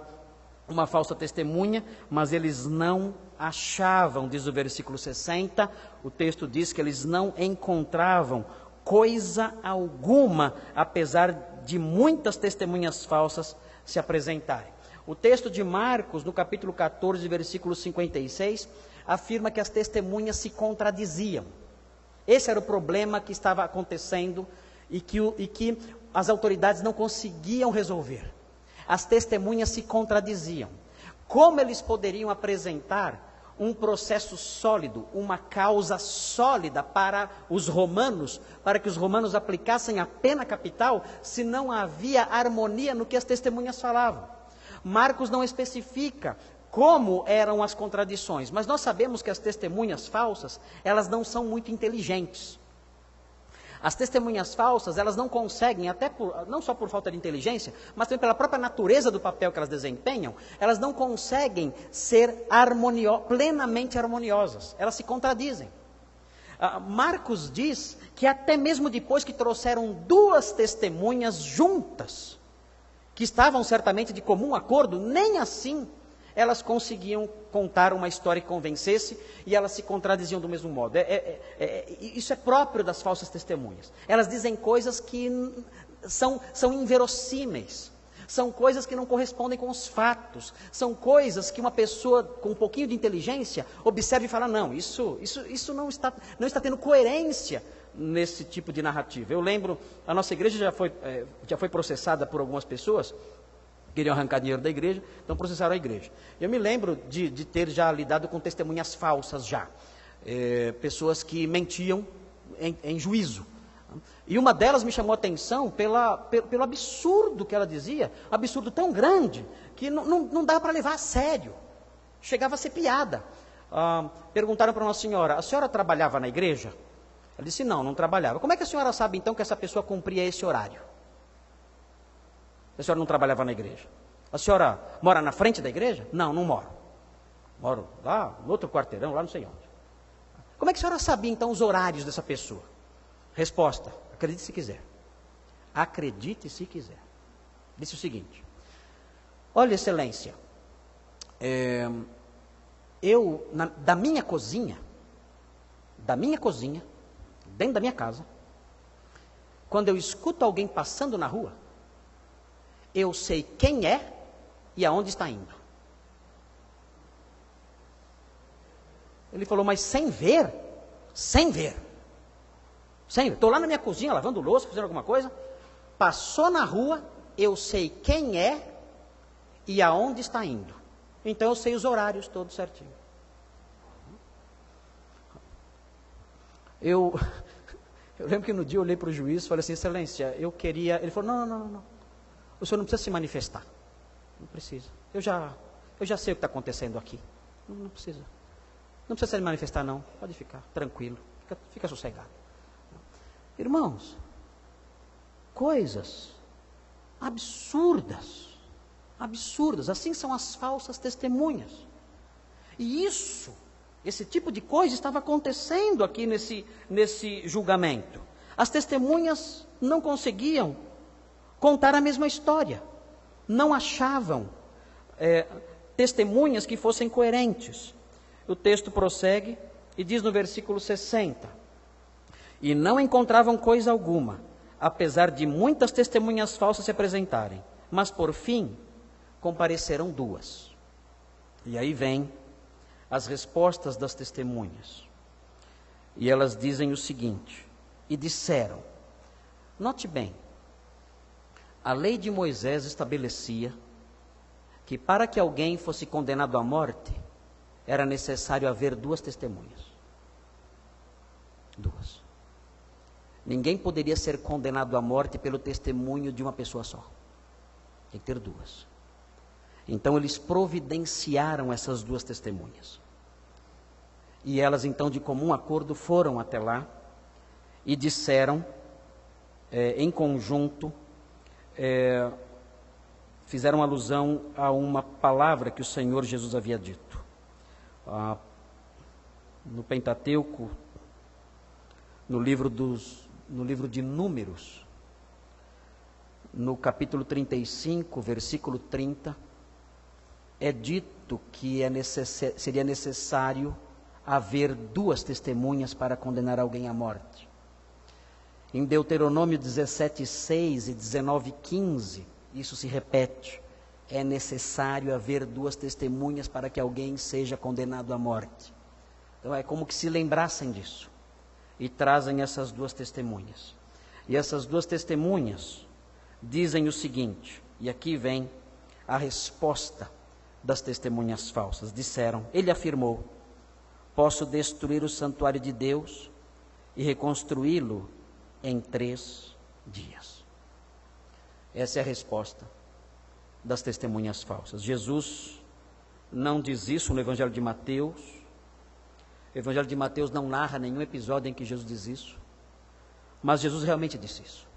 uma falsa testemunha, mas eles não achavam, diz o versículo 60, o texto diz que eles não encontravam coisa alguma, apesar de muitas testemunhas falsas se apresentarem. O texto de Marcos, no capítulo 14, versículo 56, afirma que as testemunhas se contradiziam. Esse era o problema que estava acontecendo e que as autoridades não conseguiam resolver. As testemunhas se contradiziam. Como eles poderiam apresentar um processo sólido, uma causa sólida para os romanos, para que os romanos aplicassem a pena capital, se não havia harmonia no que as testemunhas falavam? Marcos não especifica como eram as contradições, mas nós sabemos que as testemunhas falsas, elas não são muito inteligentes. As testemunhas falsas, elas não conseguem, não só por falta de inteligência, mas também pela própria natureza do papel que elas desempenham, elas não conseguem ser plenamente harmoniosas, elas se contradizem. Marcos diz que até mesmo depois que trouxeram duas testemunhas juntas, que estavam certamente de comum acordo, nem assim elas conseguiam contar uma história que convencesse, e elas se contradiziam do mesmo modo. Isso é próprio das falsas testemunhas. Elas dizem coisas que são inverossímeis, são coisas que não correspondem com os fatos, são coisas que uma pessoa com um pouquinho de inteligência observa e fala, não, isso não está tendo coerência nesse tipo de narrativa. Eu lembro, a nossa igreja já foi processada por algumas pessoas, queriam arrancar dinheiro da igreja, então processaram a igreja. Eu me lembro de ter já lidado com testemunhas falsas já, pessoas que mentiam em juízo. E uma delas me chamou a atenção pelo absurdo que ela dizia, absurdo tão grande, que não dava para levar a sério, chegava a ser piada. Perguntaram para uma senhora, a senhora trabalhava na igreja? Ela disse, não trabalhava. Como é que a senhora sabe então que essa pessoa cumpria esse horário? A senhora não trabalhava na igreja. A senhora mora na frente da igreja? Não moro. Moro lá, no outro quarteirão, lá não sei onde. Como é que a senhora sabia, então, os horários dessa pessoa? Resposta, acredite se quiser. Acredite se quiser. Disse o seguinte: olha, excelência, da minha cozinha, dentro da minha casa, quando eu escuto alguém passando na rua, eu sei quem é e aonde está indo. Ele falou, mas sem ver. Estou lá na minha cozinha, lavando louça, fazendo alguma coisa, passou na rua, eu sei quem é e aonde está indo. Então eu sei os horários todos certinho. Eu lembro que no dia eu olhei para o juiz e falei assim, excelência, eu queria... Ele falou, não. O senhor não precisa se manifestar. Não precisa. Eu já sei o que está acontecendo aqui. Não precisa. Não precisa se manifestar, não. Pode ficar tranquilo. Fica sossegado. Irmãos, coisas absurdas. Assim são as falsas testemunhas. E esse tipo de coisa estava acontecendo aqui nesse julgamento. As testemunhas não conseguiam contar a mesma história. Não achavam testemunhas que fossem coerentes. O texto prossegue e diz no versículo 60: e não encontravam coisa alguma, apesar de muitas testemunhas falsas se apresentarem, mas por fim compareceram 2. E aí vem as respostas das testemunhas. E elas dizem o seguinte: e disseram, note bem, a lei de Moisés estabelecia que para que alguém fosse condenado à morte, era necessário haver 2 testemunhas. 2. Ninguém poderia ser condenado à morte pelo testemunho de uma pessoa só. Tem que ter 2. Então eles providenciaram essas 2 testemunhas. E elas então de comum acordo foram até lá e disseram em conjunto, fizeram alusão a uma palavra que o Senhor Jesus havia dito. No Pentateuco, no livro de Números, no capítulo 35, versículo 30, é dito que seria necessário haver 2 testemunhas para condenar alguém à morte. Em Deuteronômio 17:6 e 19:15, isso se repete. É necessário haver 2 testemunhas para que alguém seja condenado à morte. Então é como que se lembrassem disso. E trazem essas 2 testemunhas. E essas 2 testemunhas dizem o seguinte, e aqui vem a resposta das testemunhas falsas. Disseram, ele afirmou, posso destruir o santuário de Deus e reconstruí-lo em 3 dias. Essa é a resposta das testemunhas falsas. Jesus não diz isso no Evangelho de Mateus. O Evangelho de Mateus não narra nenhum episódio em que Jesus diz isso. Mas Jesus realmente disse isso.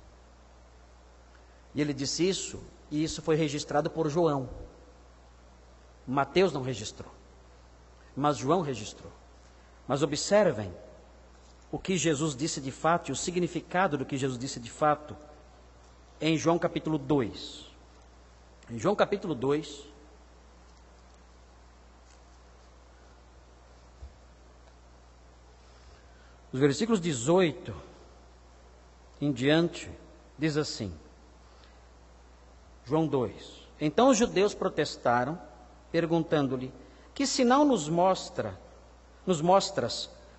E ele disse isso, e isso foi registrado por João. Mateus não registrou, mas João registrou. Mas observem o que Jesus disse de fato, e o significado do que Jesus disse de fato, em João capítulo 2. Em João capítulo 2, os versículos 18 em diante, diz assim, João 2, então os judeus protestaram, perguntando-lhe, que sinal nos mostras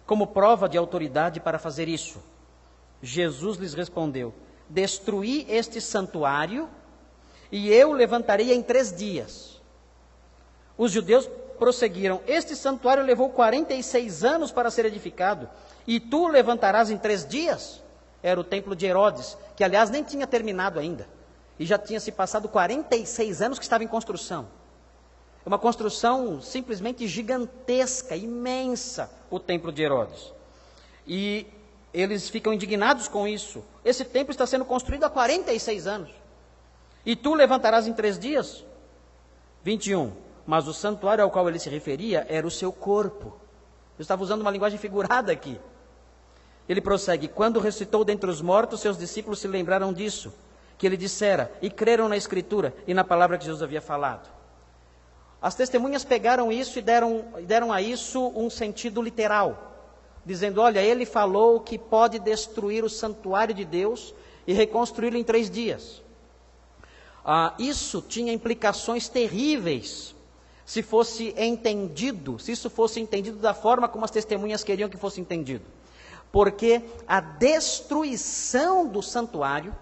como prova de autoridade para fazer isso? Jesus lhes respondeu, destruí este santuário e eu levantarei em 3 dias. Os judeus prosseguiram, este santuário levou 46 anos para ser edificado, e tu o levantarás em 3 dias? Era o templo de Herodes, que aliás nem tinha terminado ainda, e já tinha se passado 46 anos que estava em construção. É uma construção simplesmente gigantesca, imensa, o templo de Herodes. E eles ficam indignados com isso. Esse templo está sendo construído há 46 anos. E tu levantarás em 3 dias? 21. Mas o santuário ao qual ele se referia era o seu corpo. Eu estava usando uma linguagem figurada aqui. Ele prossegue: quando ressuscitou dentre os mortos, seus discípulos se lembraram disso, que ele dissera, e creram na Escritura e na palavra que Jesus havia falado. As testemunhas pegaram isso e deram a isso um sentido literal, dizendo: olha, ele falou que pode destruir o santuário de Deus e reconstruí-lo em 3 dias. Isso tinha implicações terríveis, se isso fosse entendido da forma como as testemunhas queriam que fosse entendido. Porque a destruição do santuário,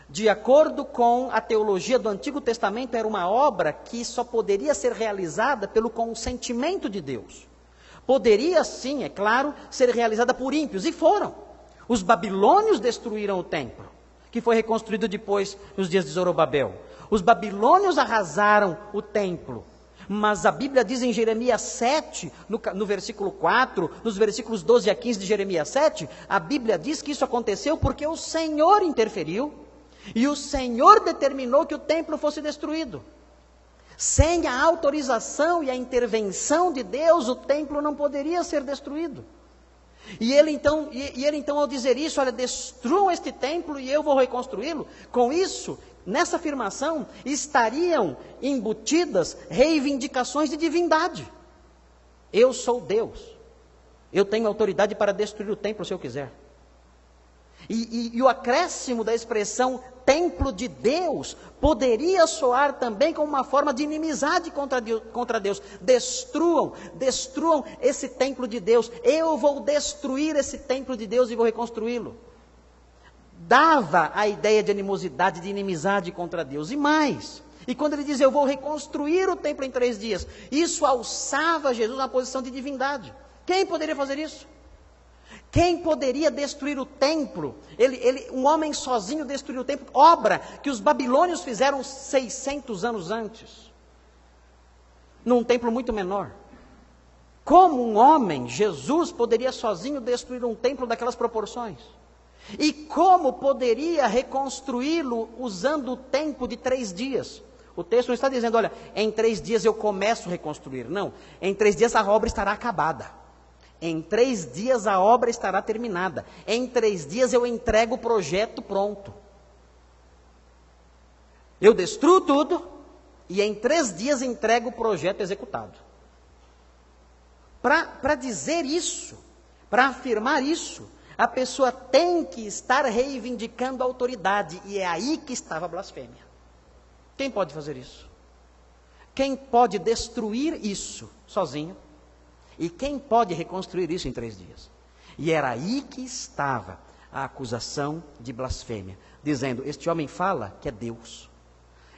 de acordo com a teologia do Antigo Testamento, era uma obra que só poderia ser realizada pelo consentimento de Deus. Poderia sim, é claro, ser realizada por ímpios, e foram. Os babilônios destruíram o templo, que foi reconstruído depois, nos dias de Zorobabel. Os babilônios arrasaram o templo. Mas a Bíblia diz em Jeremias 7, no versículo 4, nos versículos 12 a 15 de Jeremias 7, a Bíblia diz que isso aconteceu porque o Senhor interferiu, e o Senhor determinou que o templo fosse destruído. Sem a autorização e a intervenção de Deus, o templo não poderia ser destruído. E ele então, ao dizer isso, olha, destruam este templo e eu vou reconstruí-lo, com isso, nessa afirmação, estariam embutidas reivindicações de divindade. Eu sou Deus, eu tenho autoridade para destruir o templo se eu quiser. E o acréscimo da expressão templo de Deus poderia soar também como uma forma de inimizade contra Deus. Destruam esse templo de Deus. Eu vou destruir esse templo de Deus e vou reconstruí-lo. Dava a ideia de animosidade, de inimizade contra Deus. E mais, e quando ele diz eu vou reconstruir o templo em 3 dias, isso alçava Jesus na posição de divindade. Quem poderia fazer isso? Quem poderia destruir o templo? Um homem sozinho destruiu o templo, obra que os babilônios fizeram 600 anos antes, num templo muito menor. Como um homem, Jesus, poderia sozinho destruir um templo daquelas proporções? E como poderia reconstruí-lo usando o tempo de 3 dias? O texto não está dizendo, olha, em 3 dias eu começo a reconstruir. Não, em 3 dias a obra estará acabada. Em 3 dias a obra estará terminada. Em 3 dias eu entrego o projeto pronto. Eu destruo tudo e em 3 dias entrego o projeto executado. Para dizer isso, para afirmar isso, a pessoa tem que estar reivindicando a autoridade. E é aí que estava a blasfêmia. Quem pode fazer isso? Quem pode destruir isso sozinho? E quem pode reconstruir isso em 3 dias? E era aí que estava a acusação de blasfêmia, dizendo, este homem fala que é Deus.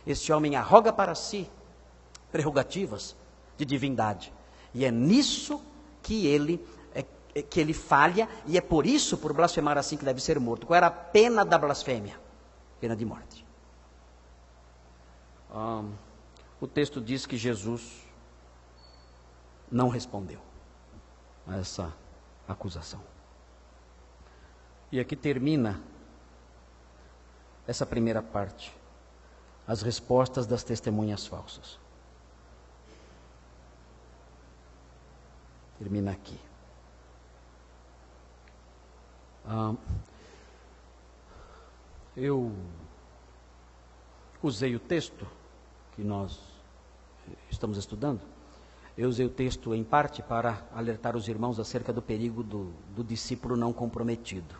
Este homem arroga para si prerrogativas de divindade. E é nisso que ele falha, e é por isso, por blasfemar assim, que deve ser morto. Qual era a pena da blasfêmia? Pena de morte. O texto diz que Jesus não respondeu a essa acusação. E aqui termina essa primeira parte, as respostas das testemunhas falsas. Termina aqui. Eu usei o texto que nós estamos estudando. Eu usei o texto em parte para alertar os irmãos acerca do perigo do discípulo não comprometido.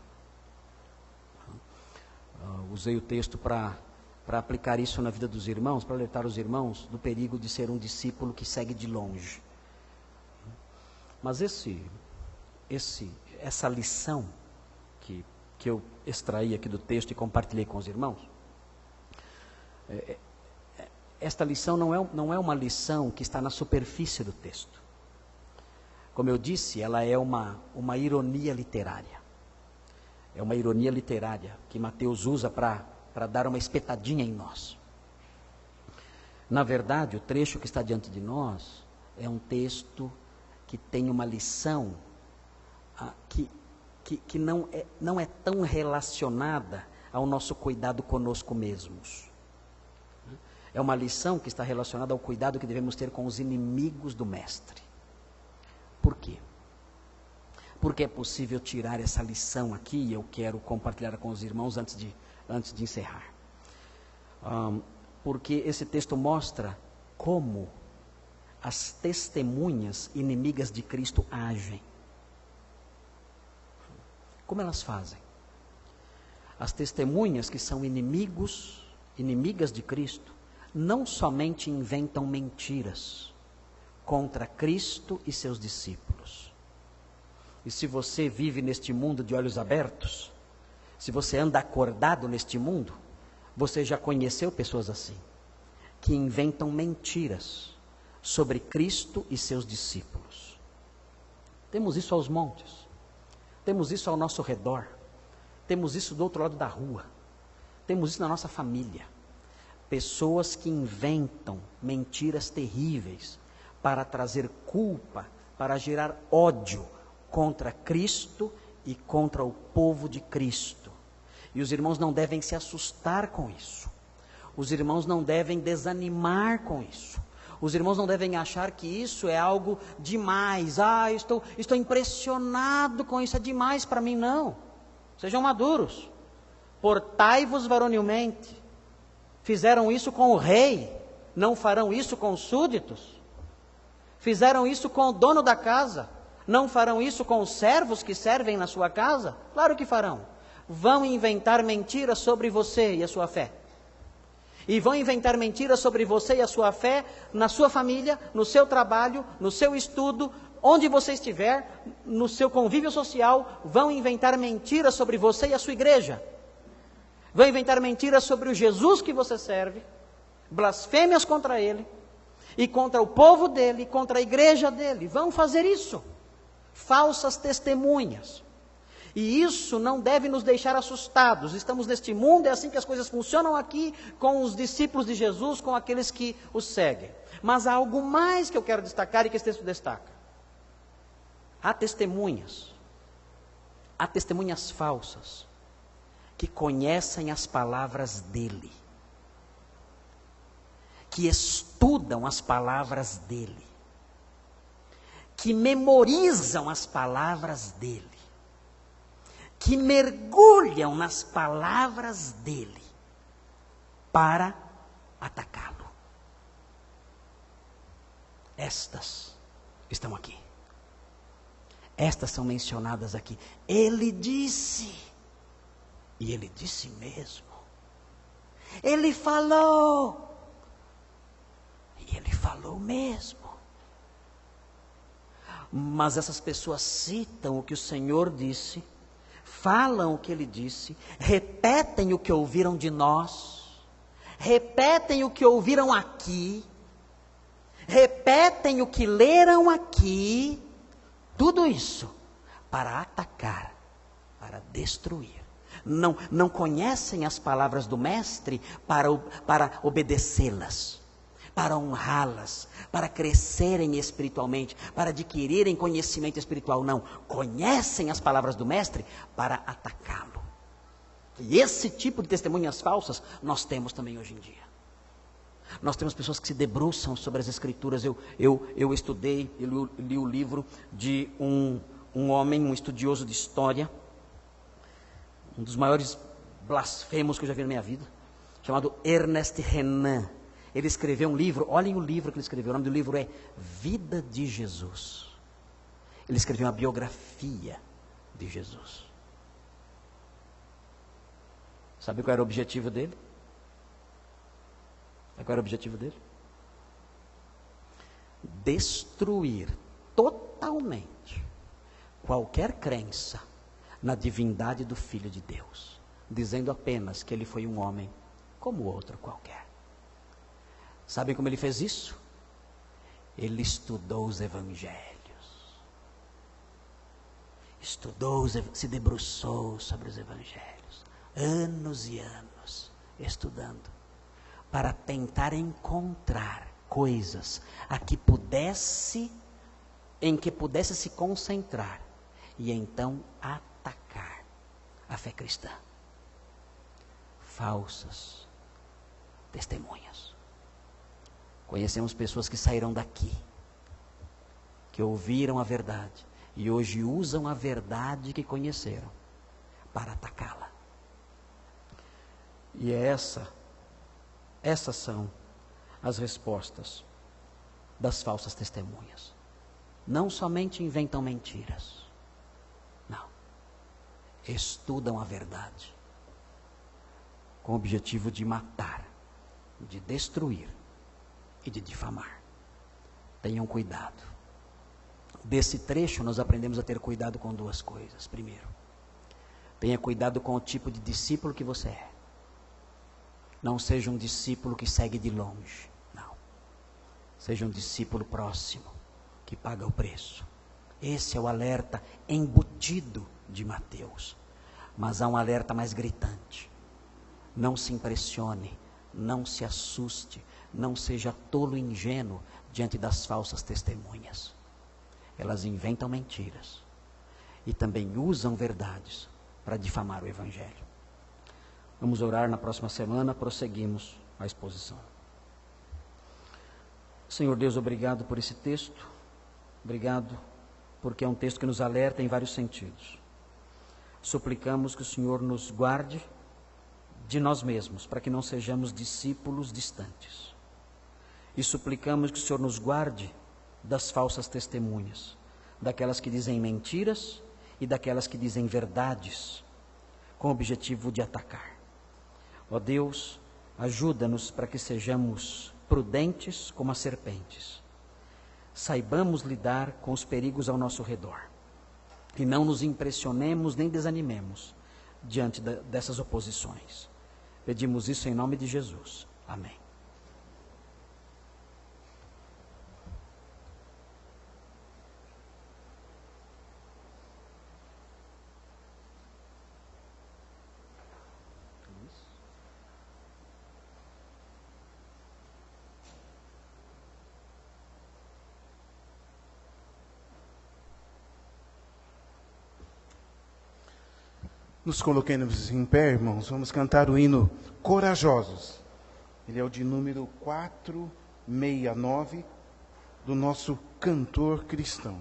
Usei o texto para aplicar isso na vida dos irmãos, para alertar os irmãos do perigo de ser um discípulo que segue de longe. Mas essa lição que eu extraí aqui do texto e compartilhei com os irmãos, esta lição não é uma lição que está na superfície do texto. Como eu disse, ela é uma ironia literária. É uma ironia literária que Mateus usa para dar uma espetadinha em nós. Na verdade, o trecho que está diante de nós é um texto que tem uma lição que não é tão relacionada ao nosso cuidado conosco mesmos. É uma lição que está relacionada ao cuidado que devemos ter com os inimigos do Mestre. Por quê? Porque é possível tirar essa lição aqui, e eu quero compartilhar com os irmãos antes de encerrar. Porque esse texto mostra como as testemunhas inimigas de Cristo agem. Como elas fazem? As testemunhas que são inimigas de Cristo, não somente inventam mentiras contra Cristo e seus discípulos. E se você vive neste mundo de olhos abertos, se você anda acordado neste mundo, você já conheceu pessoas assim, que inventam mentiras sobre Cristo e seus discípulos. Temos isso aos montes, temos isso ao nosso redor, temos isso do outro lado da rua, temos isso na nossa família. Pessoas que inventam mentiras terríveis para trazer culpa, para gerar ódio contra Cristo e contra o povo de Cristo. E os irmãos não devem se assustar com isso. Os irmãos não devem desanimar com isso. Os irmãos não devem achar que isso é algo demais. Estou impressionado com isso, é demais para mim. Não. Sejam maduros. Portai-vos varonilmente. Fizeram isso com o rei, não farão isso com os súditos? Fizeram isso com o dono da casa, não farão isso com os servos que servem na sua casa? Claro que farão. Vão inventar mentiras sobre você e a sua fé. E vão inventar mentiras sobre você e a sua fé na sua família, no seu trabalho, no seu estudo, onde você estiver, no seu convívio social. Vão inventar mentiras sobre você e a sua igreja. Vão inventar mentiras sobre o Jesus que você serve, blasfêmias contra ele, e contra o povo dele, contra a igreja dele. Vão fazer isso. Falsas testemunhas. E isso não deve nos deixar assustados. Estamos neste mundo, é assim que as coisas funcionam aqui, com os discípulos de Jesus, com aqueles que o seguem. Mas há algo mais que eu quero destacar e que esse texto destaca. Há testemunhas falsas, que conhecem as palavras dele, que estudam as palavras dele, que memorizam as palavras dele, que mergulham nas palavras dele para atacá-lo. Estas estão aqui. Estas são mencionadas aqui. Ele disse, e ele disse mesmo. Ele falou, e ele falou mesmo. Mas essas pessoas citam o que o Senhor disse, falam o que ele disse, repetem o que ouviram de nós, repetem o que ouviram aqui, repetem o que leram aqui, tudo isso para atacar, para destruir. Não conhecem as palavras do Mestre para obedecê-las, para honrá-las, para crescerem espiritualmente, para adquirirem conhecimento espiritual. Não, conhecem as palavras do Mestre para atacá-lo. E esse tipo de testemunhas falsas nós temos também hoje em dia. Nós temos pessoas que se debruçam sobre as Escrituras. Eu estudei, eu li o livro de um homem, um estudioso de história, um dos maiores blasfemos que eu já vi na minha vida, chamado Ernest Renan. Ele escreveu um livro, olhem o livro que ele escreveu, o nome do livro é Vida de Jesus. Ele escreveu uma biografia de Jesus. Sabe qual era o objetivo dele? Sabe qual era o objetivo dele? Destruir totalmente qualquer crença na divindade do Filho de Deus, dizendo apenas que ele foi um homem como outro qualquer. Sabem como ele fez isso? Ele estudou os evangelhos. Se debruçou sobre os evangelhos, anos e anos, estudando, para tentar encontrar coisas em que pudesse se concentrar, e então atacar a fé cristã. Falsas testemunhas. Conhecemos pessoas que saíram daqui, que ouviram a verdade, e hoje usam a verdade que conheceram para atacá-la. E essas são as respostas das falsas testemunhas. Não somente inventam mentiras, não, estudam a verdade, com o objetivo de matar, de destruir e de difamar. Tenham cuidado. Desse trecho nós aprendemos a ter cuidado com duas coisas. Primeiro, tenha cuidado com o tipo de discípulo que você é. Não seja um discípulo que segue de longe, não. Seja um discípulo próximo, que paga o preço. Esse é o alerta embutido de Mateus. Mas há um alerta mais gritante. Não se impressione, não se assuste, não seja tolo e ingênuo diante das falsas testemunhas. Elas inventam mentiras e também usam verdades para difamar o Evangelho. Vamos orar na próxima semana, prosseguimos a exposição. Senhor Deus, obrigado por esse texto, obrigado porque é um texto que nos alerta em vários sentidos. Suplicamos que o Senhor nos guarde de nós mesmos, para que não sejamos discípulos distantes. E suplicamos que o Senhor nos guarde das falsas testemunhas, daquelas que dizem mentiras e daquelas que dizem verdades, com o objetivo de atacar. Ó Deus, ajuda-nos para que sejamos prudentes como as serpentes. Saibamos lidar com os perigos ao nosso redor. E não nos impressionemos nem desanimemos diante dessas oposições. Pedimos isso em nome de Jesus. Amém. Nos coloquemos em pé, irmãos, vamos cantar o hino Corajosos. Ele é o de número 469 do nosso cantor cristão.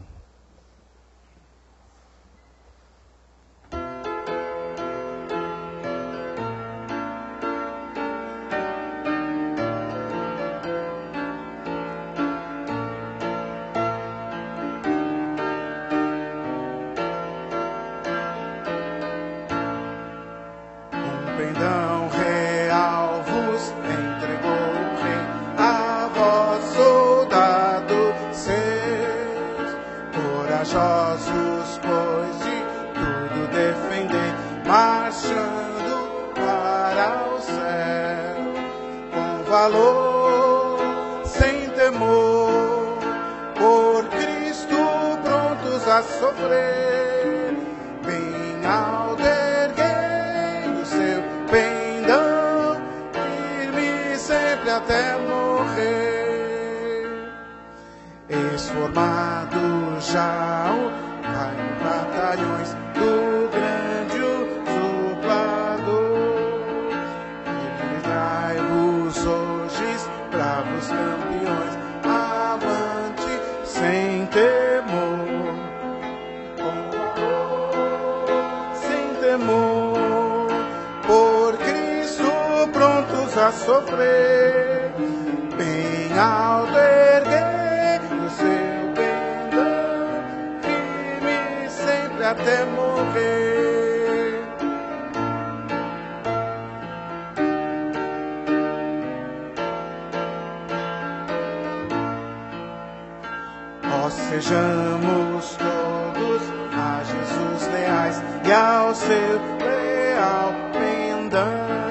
Corajosos, pois de tudo defender, marchando para o céu, com valor, sem temor, por Cristo prontos a sofrer, bem alto erguei o seu pendão, firme sempre até morrer. Esformado já vai em batalhões do grande soplador. Livrai-vos hoje, bravos campeões, avante sem temor, com amor, sem temor, por Cristo prontos a sofrer, bem alto erguei seu pendão, firme sempre até morrer. Nós sejamos todos a Jesus leais e ao seu leal pendão.